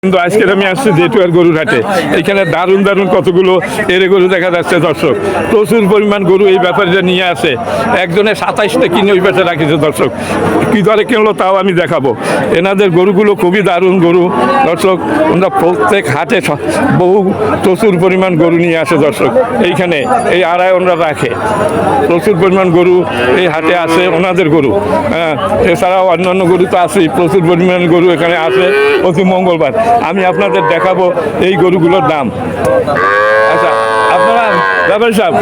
কিন্তু আজকে আমি আসছি জেটুয়ার গরুর হাটে। এখানে দারুণ দারুণ কতগুলো এরে গরু দেখা যাচ্ছে দর্শক। প্রচুর পরিমাণ গরু এই ব্যাপারে নিয়ে আসে। একজনে 27টা কিনে ওই পাশে রাখিছে দর্শক। কী দরে কিনলো তাও আমি দেখাবো। এনাদের গরুগুলো খুবই দারুণ গরু দর্শক। ওনারা প্রত্যেক হাটে প্রচুর পরিমাণ গরু নিয়ে আসে দর্শক। এইখানে এই আড়ায় ওনারা রাখে প্রচুর পরিমাণ গরু এই হাটে আসে ওনাদের গরু। হ্যাঁ, এছাড়াও অন্যান্য গরু তো আছেই, প্রচুর পরিমাণ গরু এখানে আসে প্রতি মঙ্গলবার। আমি আপনাদের দেখাবো এই গরুগুলোর দাম। আচ্ছা, আপনারা ব্যাপারী সাহেব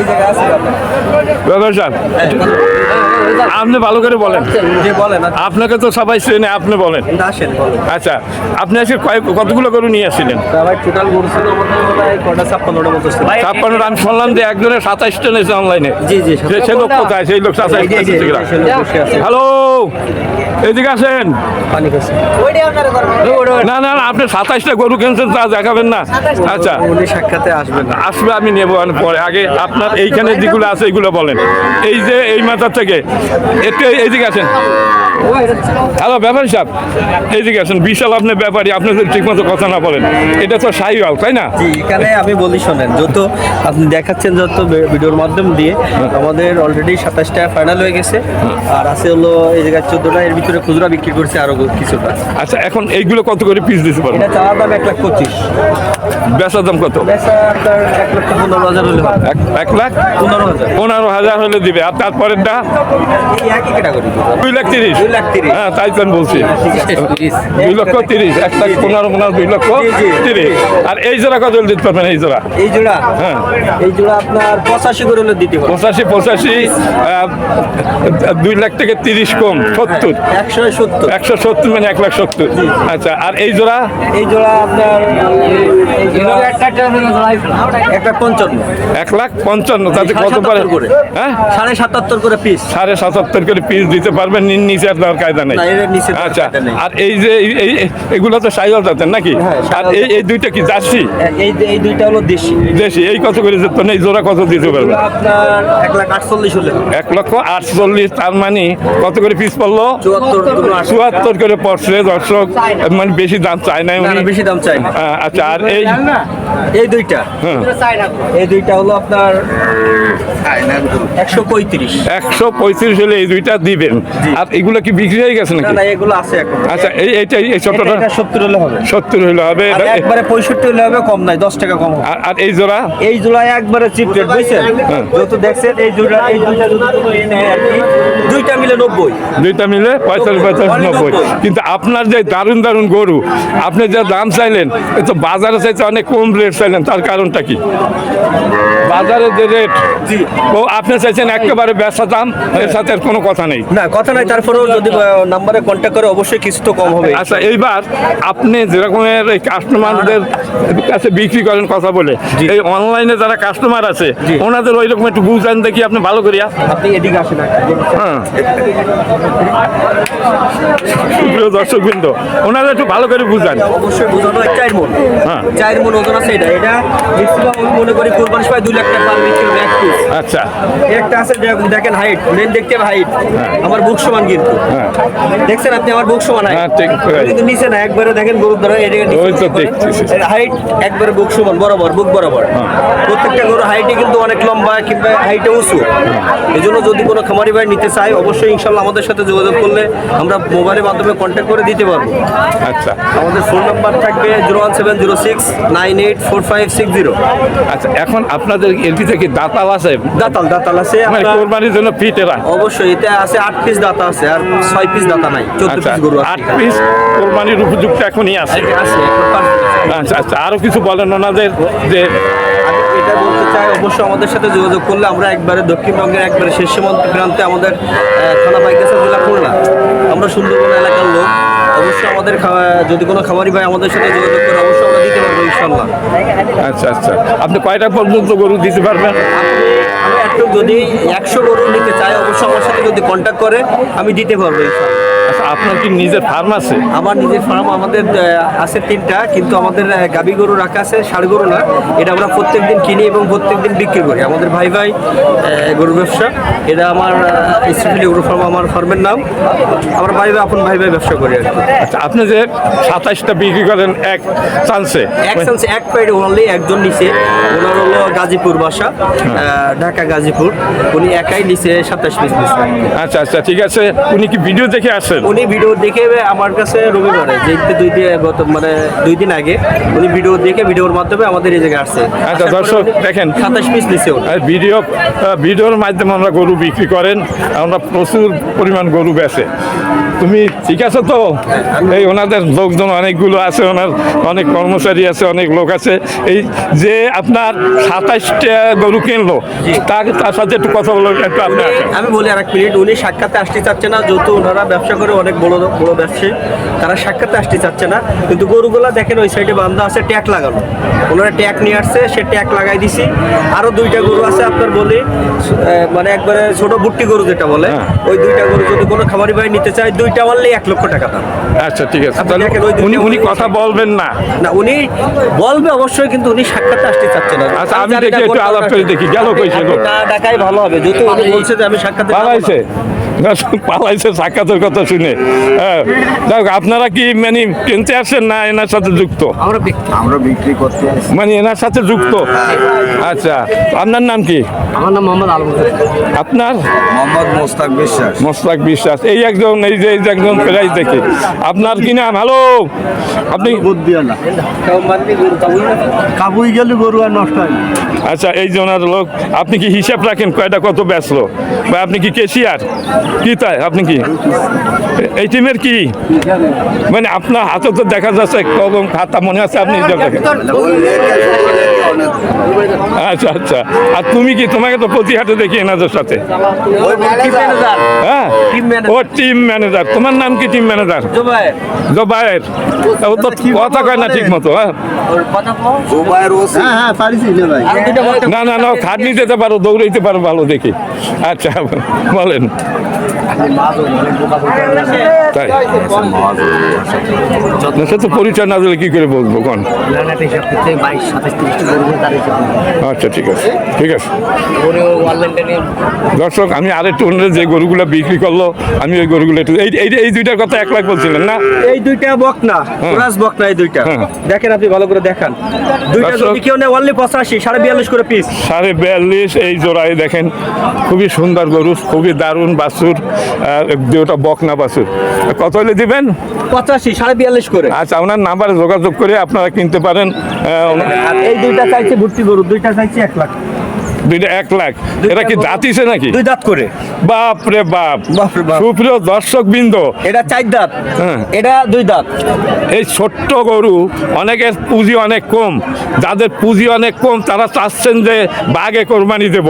আপনি ভালো করে বলেন। আপনাকে তো সবাই চেনে, আপনি বলেন। আচ্ছা, আপনি আজকে কতগুলো গরু নিয়ে আসছিলেন? 56টা। আমি শুনলাম যে একজনের 27টা নিয়েছে অনলাইনে। সে লোক কোথায়? সেই লোক 27টা। হ্যালো, এদিকে আসেন। না না না, আপনি 27টা গরু কিনছেন, তা দেখাবেন না? আচ্ছা, সাক্ষাতে আসবেন? আসবে, আমি নেবো পরে। আগে আপনার এইখানে যেগুলো আছে এইগুলো বলেন। এই যে এই মাথার থেকে একটু এইদিকে আসেন। হ্যালো ব্যাপারী সাহেব, এইদিকে আসেন। বিশাল আপনি ব্যাপারী, আপনি যদি ঠিক মতো কথা না বলেন। এটা তো শাহিওয়াল, তাই না? এখানে আমি বলি শোনেন, যত আপনি দেখাচ্ছেন যত ভিডিওর মাধ্যম দিয়ে আমাদের অলরেডি 27টা ফাইনাল হয়ে গেছে, আর আছে হলো এই জায়গায় 14টা। এর ভিতরে খুচরা বিক্রি করছে আরো কিছুটা। আচ্ছা, এখন এইগুলো কত করে পিস দিতে পারবেন? এটা চাওয়ার দাম 1,25,000। বেচার দাম কত? বেচা আপনার 1,15,000 হলে হবে। 1,15,000 হলে দিবে। আর তারপরেরটা এই একই ক্যাটাগরি 2,30,000। 2,30,000। হ্যাঁ, তাই তো আমি বলছি। 2,30,000, 1,15,000, 2,30,000। আর এই জোড়া কত দিতে পারবেন? এই জোড়া হ্যাঁ, এই জোড়া আপনার 85 করে হলে দিতে পারবেন। 85, 2 লাখ থেকে 30 কম 70। 170 মানে 1,70,000। আচ্ছা, আর এই জোড়া? এই জোড়া আপনার 1,55,000। 1,55,000। তাতে কত পারে? হ্যাঁ, 77.5 করে পিস। 77.5 করে পিস দিতে পারবেন। নিচে আর দেওয়ার কায়দা নেই। আচ্ছা, আর এই যে এগুলো তো শাহিওয়াল জাতের নাকি? আর এই দুইটা কি জার্সি? এই দুইটা হলো দেশি। এই কত করে যেত? এই জোড়া কত দিতে পারবেন? আপনার 1,48,000 হলে। 1,48,000। তার মানে কত করে পিস পড়লো? 74 করে পড়ছে দর্শক। মানে বেশি দাম চায় না, বেশি দাম চাই। আচ্ছা, আর এই দুইটা হলো আপনার 135। 135 হলে এই দুইটা দিবেন। আর এগুলো কি বিক্রি হয়ে গেছে নাকি? না, এগুলো আছে এখন। আচ্ছা, এই ছোটটা 70 হলে হবে। 70 হলে হবে। একবারে 65 হলে হবে, কম নাই, 10 টাকা কম হবে। আর এই জোড়া? এই জোড়া একবারে চিপ রেট, বুঝছেন? যত দেখছেন এই দুইটা যদি নেয় আর কি, দুইটা মিলে 90। দুইটা মিলে 45, 90। কিন্তু আপনার যে দারুণ দারুণ গরু, আপনি যা দাম চাইলেন, এ তো বাজারে চাইতে অনেক কম রেট চাইলেন। তার কারণটা কি? বাজারে যে রেট, ও আপনি চাইছেন একেবারে বেচা দাম, এর সাথে আর কোনো কথা নেই। না, কথা নাই। তারপরেও যদি নাম্বারে কন্ট্যাক্ট করে অবশ্যই কিছু তো কম হবে। আচ্ছা, এইবার আপনি যেরকমের এই কাস্টমারদের কাছে বিক্রি করেন কথা বলে, এই অনলাইনে যারা কাস্টমার আছে ওনাদের ওই রকম একটু বুঝান দেখি আপনি ভালো করিয়া। আপনি এদিকে আসেন। হ্যাঁ, প্রিয় দর্শকবৃন্দ, ওনারা একটু ভালো করে বুঝান। অবশ্যই বুঝানো। 4 মণ। হ্যাঁ, 4 মণ ওজন আছে। এটা ম্যাক্সিমাম আমি মনে করি কোরবানি সময় 2 লাখ টাকা পার বিক্রি হবে এক পিস। আচ্ছা, একটা আছে দেখেন হাইট, মেন দেখতে হবে হাইট। আমার বুক সমান কিন্তু। দেখছেন আপনি আমার বুক সমান? হ্যাঁ, ঠিক। কিন্তু নিচে না, একবারে দেখেন গরুর ধরে হাইট একবারে বুক সমান বরাবর, বুক বরাবর। প্রত্যেকটা গরুর হাইটে কিন্তু অনেক লম্বা কিংবা হাইটে উঁচু। এই জন্য যদি কোনো খামারি ভাই নিতে চায় অবশ্যই ইনশাল্লাহ আমাদের সাথে যোগাযোগ করলে আমরা মোবাইলের মাধ্যমে কন্ট্যাক্ট করে দিতে পারবো। আচ্ছা, আমাদের ফোন নাম্বার থাকবে 01706984560। আচ্ছা, এখন আপনাদের এর ভিতরে কি দাতাল আছে? দাতাল আছে মানে কোরবানির জন্য ফিটেরা? অবশ্যই। এতে আছে 8 পিস দাতা আছে, আর 6 পিস দাতা নাই। 14 পিস গরু আছে। 8 পিস কোরবানির উপযুক্ত এখনই আছে। আচ্ছা আচ্ছা, আরো কিছু বলেন ওনাদের যে এটা বলতে চাই, অবশ্যই আমাদের সাথে যোগাযোগ করলে আমরা একবারে দক্ষিণবঙ্গের একবারে শেষ সীমান্ত প্রান্তে, আমাদের থানা পাইকাসা জেলা খুলনা, আমরা সুন্দরবন এলাকার লোক। অবশ্যই আমাদের যদি কোনো খামারি ভাই আমাদের সাথে যোগাযোগ করে অবশ্যই আমরা দিতে পারবো ইনশাল্লাহ। আচ্ছা আচ্ছা, আপনি কয়টা পর্যন্ত গরু দিতে পারবেন? আমি দর্শক যদি 100 গরু নিতে চায় অবশ্যই আমার সাথে যদি কন্ট্যাক্ট করে আমি দিতে পারবো। আচ্ছা, আপনার কি নিজের ফার্ম আছে? আমার নিজের ফার্ম আমাদের আছে 3টা, কিন্তু আমাদের গাভী গরু রাখা আছে, ষাঁড় গরু না। এটা আমরা প্রত্যেকদিন কিনি এবং প্রত্যেকদিন বিক্রি করি। আমাদের ভাই ভাই গরু ব্যবসা, এটা আমার স্পেশালি গরু ফার্ম, আমার ফার্মের নাম। আমরা ভাই ভাই আপন ভাই ভাই ব্যবসা করি আর কি। আচ্ছা, আপনি যে 27টা বিক্রি করেন এক চান্সে, এক পাইডে অনলি একজন নিচে, ওনার হলো গাজীপুর বাসা, ঢাকা গাজীপুর। উনি একাই নিচে 27 পিস নিচে। আচ্ছা আচ্ছা, ঠিক আছে। উনি কি ভিডিও দেখে আসেন? উনি ভিডিও দেখে আমার কাছে রবিবারে যে 2 দিন আগে উনি ভিডিও দেখে ভিডিওর মাধ্যমে আমাদের এই জায়গায় আসছে। আচ্ছা দর্শক দেখেন, 27 পিস নিচে ভিডিওর মাধ্যমে আমরা গরু বিক্রি করেন, আমরা প্রচুর পরিমাণ গরু বেচে। তুমি ঠিক আছে তো? এই ওনাদের লোকজন অনেকগুলো আছে, ওনার অনেক কর্মচারী আছে, অনেক লোক আছে। এই যে আপনার 27টা গরু কিনলো, তার সাথে একটু কথা বলবো একটু আপনি আসেন। আমি বলি আর 1 মিনিট, উনি সাক্ষাতে আসতে চাচ্ছে না, যেহেতু ওনারা ব্যবসা করে, অনেক বড় বড় ব্যবসায়ী, তারা সাক্ষাতে আসতে চাচ্ছে না। কিন্তু গরুগুলা দেখেন ওই সাইডে বান্ধা আছে, ট্যাগ লাগানো। ওনারা ট্যাগ নিয়ে আসছে, সে ট্যাগ লাগাই দিছি। আরো 2টা গরু আছে আপনার বলি, মানে একবারে ছোট বুট্টি গরু যেটা বলে, ওই 2টা গরু যদি কোনো খামারি ভাই নিতে চায়, 2টা মারলেই 1 লক্ষ টাকা দাম। আচ্ছা ঠিক আছে, আপনি তাহলে দেখেন ওই দুইটা উনি কথা বলবেন না? না, উনি বলবে অবশ্যই, কিন্তু উনি সাক্ষাতে আসতে চাচ্ছে না। আচ্ছা, আমি দেখি একটু আলাপ করে দেখি, গেল কইছে লোক। না ডাকাই ভালো হবে, যেহেতু উনি বলছে যে আমি সাক্ষাতে পালাইছে, পালাইছে সাক্ষাতের কথা শুনে। হ্যাঁ, যাক, আপনারা কি মানে কিনতে আসেন না এনার সাথে যুক্ত? আমরা বিক্রি করতে আসি। মানে এনার সাথে যুক্ত। আচ্ছা, আপনার নাম কি? আমার নাম মোহাম্মদ আলম। আপনার? মোহাম্মদ মোস্তাক বিশ্বাস। মোস্তাক বিশ্বাস। এই একজন, এই যে একজন প্রাইজ দেখি। আপনার কি নাম? হ্যালো, আপনি? বুদ্ধিওয়ালা কাবুই গেলে গরু আর নষ্ট হয় না। আচ্ছা, এই জনের লোক। আপনি কি হিসাব রাখেন কয়টা কত বেচলো, বা আপনি কি কেশিয়ার কি? তাই আপনি কি এই টিমের কি? মানে আপনার হাতে তো দেখা যাচ্ছে কলম খাতা, মনে আছে আপনি দেখেন। আচ্ছা আচ্ছা, আর তুমি কি? তোমাকে তো প্রতি হাটে দেখি এনাদের সাথে। হ্যাঁ, ও টিম ম্যানেজার। তোমার নাম কি? Team manager Zobayer. ও তো কথা কয় না ঠিক মতো। হ্যাঁ, হ্যাঁ পারিছি রে ভাই। না না না, খাটনি দিতে পারো, দৌড়াইতে পারো ভালো দেখি। আচ্ছা বলেন। তাই সে তো পরিচয় না দিলে কি করে বলবো কোন? আচ্ছা ঠিক আছে, ঠিক আছে দর্শক, আমি আরেকটু অন্য যে গরুগুলো বিক্রি করলো, আমি ওই গরুগুলো একটু এই 2টার কথা 1 লাখ বলছিলেন না? এই 2টা বকনা, ক্রস বকনা, এই 2টা দেখেন, আপনি ভালো করে দেখান। 2টা যদি কেউ নেয় অনলি 85, 42.5 করে পিস। 42.5 এই জোড়ায় দেখেন, খুবই সুন্দর গরু, খুবই দারুণ বাছুর, 2টা বকনা বাছুর। কত হলে দিবেন? 85, 42.5 করে। আচ্ছা, ওনার নাম্বারে যোগাযোগ করে আপনারা কিনতে পারেন। আর এই 2টা চাইছে ভর্তি গরু, 2টা চাইছে 1 লাখ। 2টা 1 লাখ। এটা কি দাঁতিছে নাকি? 2 দাঁত করে। বাপ রে বাপ। বাপ রে বাপ। সুপ্রিয় দর্শক বৃন্দ, এটা 4 দাঁত, এটা 2 দাঁত। এই ছোট্ট গরু, অনেকের পুঁজি অনেক কম, যাদের পুঁজি অনেক কম তারা চাচ্ছেন যে বাঘে কোরবানি দেব,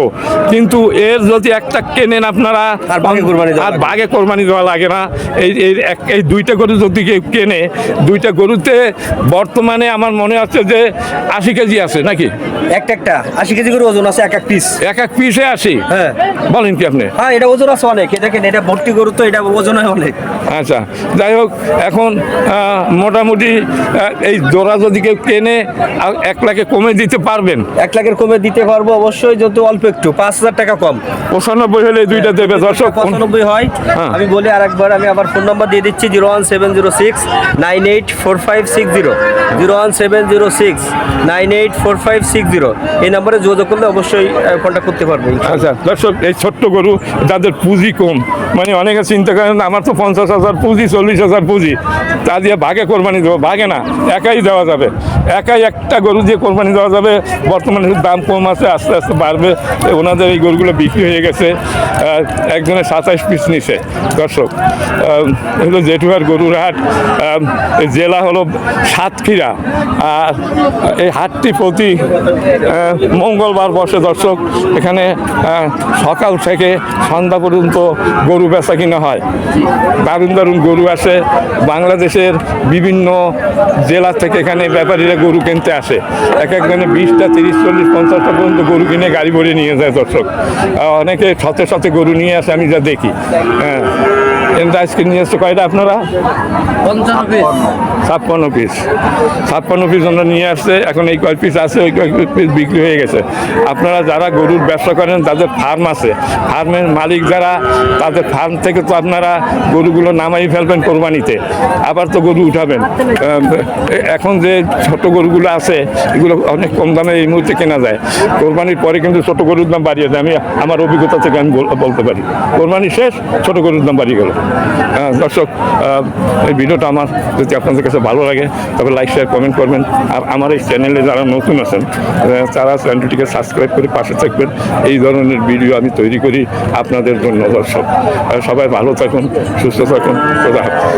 কিন্তু এর যদি একটা কেনেন আপনারা, আর বাঘে কোরবানি দেওয়া আর লাগে না। বাঘে কোরবানি দেওয়া লাগে না। এই 2টা গরু যদি কেউ কেনে, 2টা গরুতে বর্তমানে আমার মনে হচ্ছে যে 80 কেজি আছে নাকি? একটা 80 কেজি করে ওজন আছে, এক পিস। এক পিসে 80? হ্যাঁ। বলেন কি আপনি? হ্যাঁ, এটা ওজন আছে অনেক। দেখেন, এটা ভর্তি গরু, তো এটা ওজন হয় অনেক। আচ্ছা, যাই হোক, এখন মোটামুটি এই জোড়া যদি কেউ কেনে 1 লাখে কমে দিতে পারবেন? 1 লাখের কমে দিতে পারবো অবশ্যই, যত অল্প একটু, 5,000 টাকা কম। 95 হলে 2টা দেবে দর্শক। 95 হয়। হ্যাঁ। আমি বলি আরেকবার, আমি আবার ফোন নাম্বার দিয়ে দিচ্ছি, 01706984560, 01706984560। এই নাম্বারে যোগাযোগ করলে অবশ্যই কন্ট্যাক্ট করতে পারবেন। আচ্ছা দর্শক, এই ছোট্ট গরু যাদের পুঁজি কম, মানে অনেকে চিন্তা করেন আমার তো 50,000 পুঁজি, 40,000 পুঁজি, তা দিয়ে ভাগে কোরবানি দেবো। ভাগে না, একাই দেওয়া যাবে। একাই একটা গরু দিয়ে কোরবানি দেওয়া যাবে। বর্তমানে দাম কম আছে, আস্তে আস্তে বাড়বে। ওনাদের এই গরুগুলো বিক্রি হয়ে গেছে, একজনের 27 পিস নিছে। দর্শক, হলো জেঠুয়ার গরুর হাট, জেলা হলো সাতক্ষীরা, আর এই হাটটি প্রতি মঙ্গলবার বসে দর্শক। দর্শক এখানে সকাল থেকে সন্ধ্যা পর্যন্ত গরু বেচা কিনা হয়। দারুণ দারুণ গরু আসে, বাংলাদেশের বিভিন্ন জেলা থেকে এখানে ব্যাপারীরা গরু কিনতে আসে। এক একজনে 20টা 30 40 50টা পর্যন্ত গরু কিনে গাড়ি ভরে নিয়ে যায় দর্শক। অনেকে সাথে সাথে গরু নিয়ে আসে, আমি যা দেখি। হ্যাঁ, কিন্তু আজকে নিয়ে আসছে কয়টা আপনারা? 56 পিস। 56 পিস আমরা নিয়ে আসছে। এখন এই কয় পিস আছে, ওই কয় পিস বিক্রি হয়ে গেছে। আপনারা যারা গরুর ব্যবসা করেন, যাদের ফার্ম আছে, ফার্মের মালিক যারা, তাদের ফার্ম থেকে তো আপনারা গরুগুলো নামাই ফেলবেন কোরবানিতে, আবার তো গরু উঠাবেন। এখন যে ছোট গরুগুলো আছে এগুলো অনেক কম দামে এই মুহূর্তে কেনা যায়। কোরবানির পরে কিন্তু ছোট গরুর দাম বাড়িয়ে যায়। আমি আমার অভিজ্ঞতা থেকে আমি বলতে পারি, কোরবানি শেষ ছোট গরুর দাম বাড়িয়ে গেল। দর্শক, এই ভিডিওটা আমার যদি আপনাদের কাছে ভালো লাগে তবে লাইক শেয়ার কমেন্ট করবেন। আর আমার এই চ্যানেলে যারা নতুন আছেন তারা চ্যানেলটিকে সাবস্ক্রাইব করে পাশে থাকবেন। এই ধরনের ভিডিও আমি তৈরি করি আপনাদের জন্য। দর্শক, সবাই ভালো থাকুন, সুস্থ থাকুন। খোদা হাফেজ।